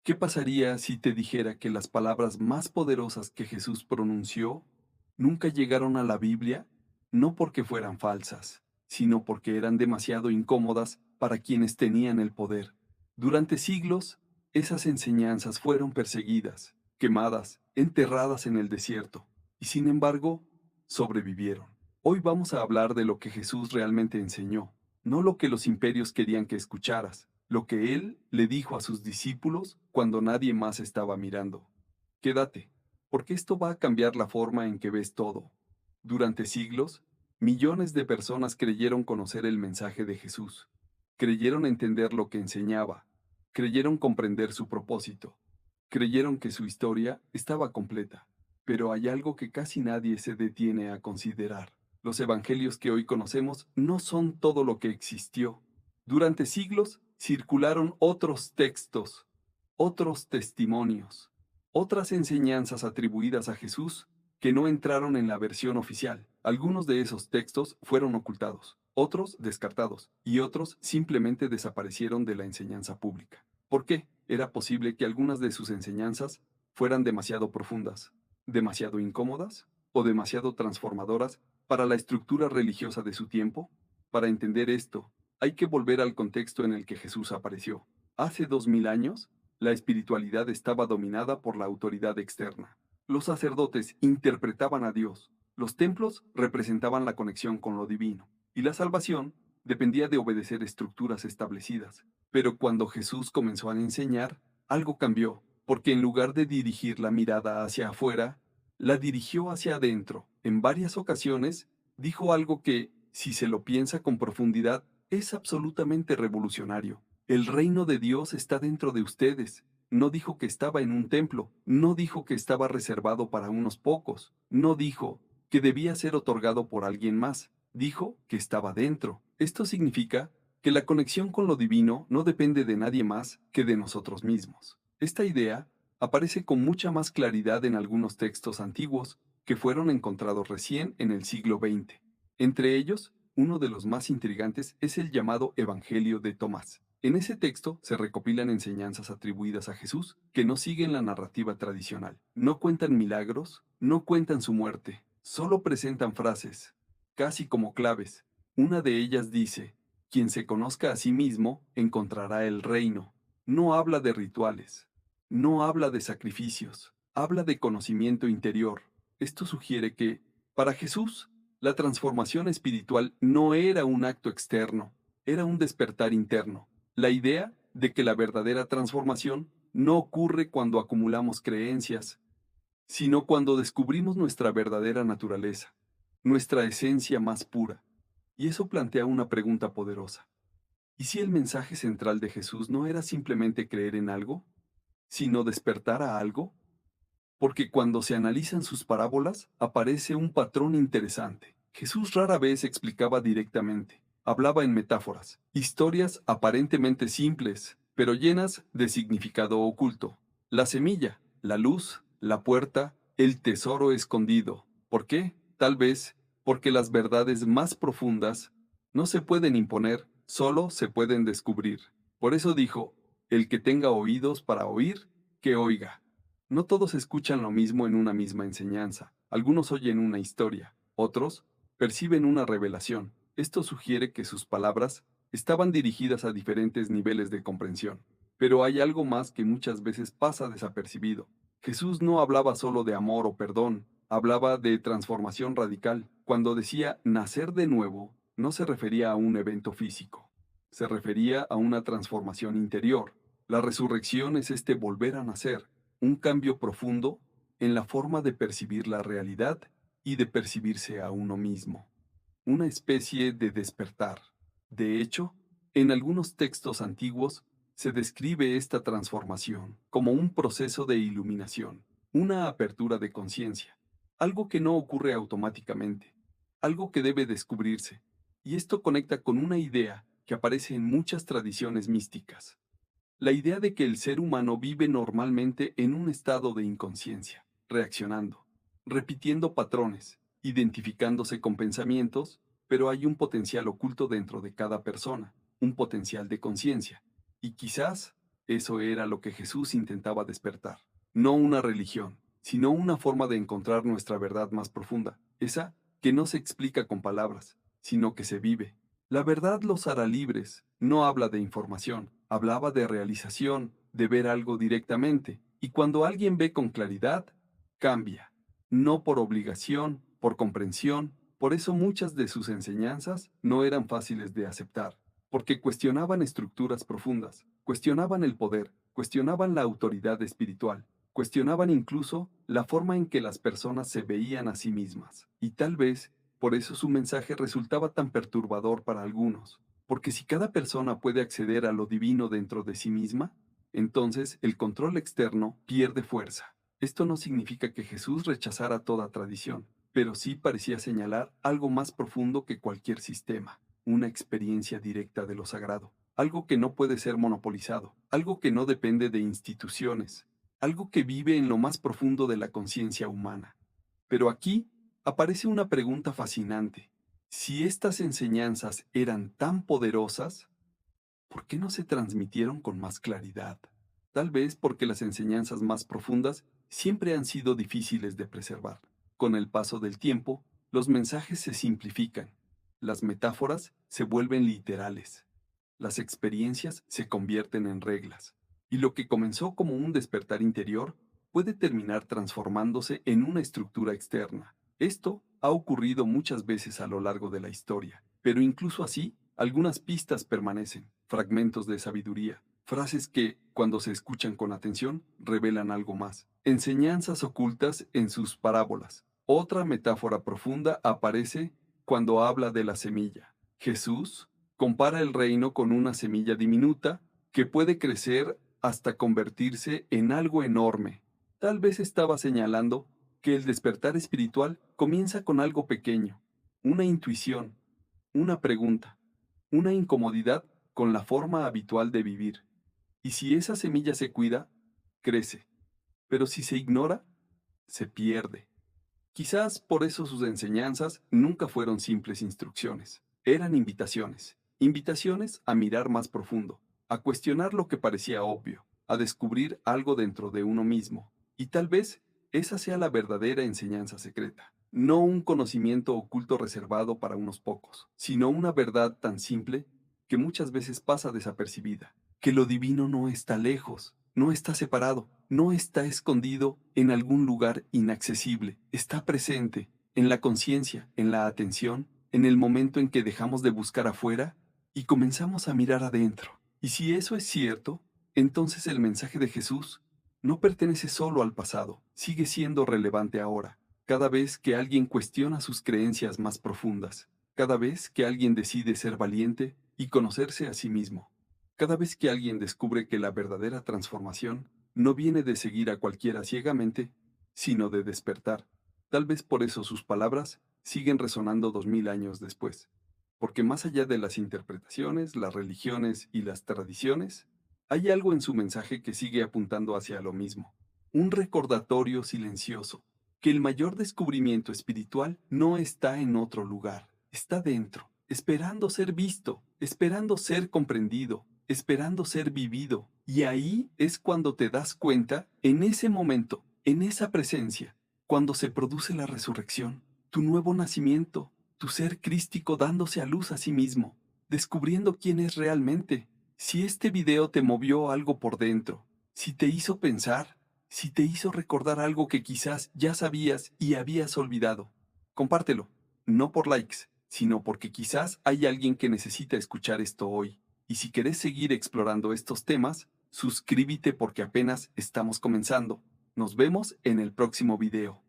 ¿Qué pasaría si te dijera que las palabras más poderosas que Jesús pronunció nunca llegaron a la Biblia, no porque fueran falsas, sino porque eran demasiado incómodas para quienes tenían el poder? Durante siglos, esas enseñanzas fueron perseguidas, quemadas, enterradas en el desierto, y sin embargo, sobrevivieron. Hoy vamos a hablar de lo que Jesús realmente enseñó, no lo que los imperios querían que escucharas, lo que él le dijo a sus discípulos cuando nadie más estaba mirando. Quédate, porque esto va a cambiar la forma en que ves todo. Durante siglos, millones de personas creyeron conocer el mensaje de Jesús, creyeron entender lo que enseñaba, creyeron comprender su propósito, creyeron que su historia estaba completa. Pero hay algo que casi nadie se detiene a considerar. Los evangelios que hoy conocemos no son todo lo que existió. Durante siglos circularon otros textos, otros testimonios, otras enseñanzas atribuidas a Jesús que no entraron en la versión oficial. Algunos de esos textos fueron ocultados, otros descartados y otros simplemente desaparecieron de la enseñanza pública. ¿Por qué? Era posible que algunas de sus enseñanzas fueran demasiado profundas, demasiado incómodas o demasiado transformadoras para la estructura religiosa de su tiempo. Para entender esto, hay que volver al contexto en el que Jesús apareció. Hace 2000 años, la espiritualidad estaba dominada por la autoridad externa. Los sacerdotes interpretaban a Dios, los templos representaban la conexión con lo divino, y la salvación dependía de obedecer estructuras establecidas. Pero cuando Jesús comenzó a enseñar, algo cambió, porque en lugar de dirigir la mirada hacia afuera, la dirigió hacia adentro. En varias ocasiones, dijo algo que, si se lo piensa con profundidad, es absolutamente revolucionario. El reino de Dios está dentro de ustedes. No dijo que estaba en un templo, no dijo que estaba reservado para unos pocos, no dijo que debía ser otorgado por alguien más, dijo que estaba dentro. Esto significa que la conexión con lo divino no depende de nadie más que de nosotros mismos. Esta idea aparece con mucha más claridad en algunos textos antiguos que fueron encontrados recién en el siglo XX. Entre ellos, uno de los más intrigantes es el llamado Evangelio de Tomás. En ese texto se recopilan enseñanzas atribuidas a Jesús que no siguen la narrativa tradicional. No cuentan milagros, no cuentan su muerte, solo presentan frases, casi como claves. Una de ellas dice: quien se conozca a sí mismo encontrará el reino. No habla de rituales, no habla de sacrificios, habla de conocimiento interior. Esto sugiere que, para Jesús, la transformación espiritual no era un acto externo, era un despertar interno. La idea de que la verdadera transformación no ocurre cuando acumulamos creencias, sino cuando descubrimos nuestra verdadera naturaleza, nuestra esencia más pura. Y eso plantea una pregunta poderosa. ¿Y si el mensaje central de Jesús no era simplemente creer en algo, sino despertar a algo? Porque cuando se analizan sus parábolas, aparece un patrón interesante. Jesús rara vez explicaba directamente, hablaba en metáforas, historias aparentemente simples, pero llenas de significado oculto. La semilla, la luz, la puerta, el tesoro escondido. ¿Por qué? Tal vez porque las verdades más profundas no se pueden imponer, solo se pueden descubrir. Por eso dijo: el que tenga oídos para oír, que oiga. No todos escuchan lo mismo en una misma enseñanza. Algunos oyen una historia, otros perciben una revelación. Esto sugiere que sus palabras estaban dirigidas a diferentes niveles de comprensión. Pero hay algo más que muchas veces pasa desapercibido. Jesús no hablaba solo de amor o perdón, hablaba de transformación radical. Cuando decía nacer de nuevo, no se refería a un evento físico, se refería a una transformación interior. La resurrección es este volver a nacer, un cambio profundo en la forma de percibir la realidad y de percibirse a uno mismo, una especie de despertar. De hecho, en algunos textos antiguos se describe esta transformación como un proceso de iluminación, una apertura de conciencia, algo que no ocurre automáticamente, algo que debe descubrirse. Y esto conecta con una idea que aparece en muchas tradiciones místicas: la idea de que el ser humano vive normalmente en un estado de inconsciencia, reaccionando, repitiendo patrones, identificándose con pensamientos, pero hay un potencial oculto dentro de cada persona, un potencial de conciencia. Y quizás Eso era lo que Jesús intentaba despertar. No una religión, sino una forma de encontrar nuestra verdad más profunda, esa que no se explica con palabras, sino que se vive. La verdad los hará libres, no habla de información, hablaba de realización, de ver algo directamente, y cuando alguien ve con claridad, cambia. No por obligación, por comprensión, por eso muchas de sus enseñanzas no eran fáciles de aceptar, porque cuestionaban estructuras profundas, cuestionaban el poder, cuestionaban la autoridad espiritual, cuestionaban incluso la forma en que las personas se veían a sí mismas. Y tal vez por eso su mensaje resultaba tan perturbador para algunos, porque si cada persona puede acceder a lo divino dentro de sí misma, entonces el control externo pierde fuerza. Esto no significa que Jesús rechazara toda tradición, pero sí parecía señalar algo más profundo que cualquier sistema, una experiencia directa de lo sagrado, algo que no puede ser monopolizado, algo que no depende de instituciones, algo que vive en lo más profundo de la conciencia humana. Pero aquí aparece una pregunta fascinante. Si estas enseñanzas eran tan poderosas, ¿por qué no se transmitieron con más claridad? Tal vez porque las enseñanzas más profundas siempre han sido difíciles de preservar. Con el paso del tiempo, los mensajes se simplifican, las metáforas se vuelven literales, las experiencias se convierten en reglas, y lo que comenzó como un despertar interior puede terminar transformándose en una estructura externa. Esto ha ocurrido muchas veces a lo largo de la historia, pero incluso así, algunas pistas permanecen, fragmentos de sabiduría, frases que, cuando se escuchan con atención, revelan algo más. Enseñanzas ocultas en sus parábolas. Otra metáfora profunda aparece cuando habla de la semilla. Jesús compara el reino con una semilla diminuta que puede crecer hasta convertirse en algo enorme. Tal vez estaba señalando que el despertar espiritual comienza con algo pequeño, una intuición, una pregunta, una incomodidad con la forma habitual de vivir. Y si esa semilla se cuida, crece. Pero si se ignora, se pierde. Quizás por eso sus enseñanzas nunca fueron simples instrucciones. Eran invitaciones. Invitaciones a mirar más profundo, a cuestionar lo que parecía obvio, a descubrir algo dentro de uno mismo. Y tal vez esa sea la verdadera enseñanza secreta. No un conocimiento oculto reservado para unos pocos, sino una verdad tan simple que muchas veces pasa desapercibida. Que lo divino no está lejos, no está separado, no está escondido en algún lugar inaccesible, está presente en la conciencia, en la atención, en el momento en que dejamos de buscar afuera y comenzamos a mirar adentro. Y si eso es cierto, entonces el mensaje de Jesús no pertenece solo al pasado, sigue siendo relevante ahora, cada vez que alguien cuestiona sus creencias más profundas, cada vez que alguien decide ser valiente y conocerse a sí mismo. Cada vez que alguien descubre que la verdadera transformación no viene de seguir a cualquiera ciegamente, sino de despertar. Tal vez por eso sus palabras siguen resonando 2000 años después. Porque más allá de las interpretaciones, las religiones y las tradiciones, hay algo en su mensaje que sigue apuntando hacia lo mismo. Un recordatorio silencioso, que el mayor descubrimiento espiritual no está en otro lugar, está dentro, esperando ser visto, esperando ser comprendido, esperando ser vivido. Y ahí es cuando te das cuenta, en ese momento, en esa presencia, cuando se produce la resurrección, tu nuevo nacimiento, tu ser crístico dándose a luz a sí mismo, descubriendo quién es realmente. Si este video te movió algo por dentro, si te hizo pensar, si te hizo recordar algo que quizás ya sabías y habías olvidado, compártelo, no por likes, sino porque quizás hay alguien que necesita escuchar esto hoy. Y si querés seguir explorando estos temas, suscríbete porque apenas estamos comenzando. Nos vemos en el próximo video.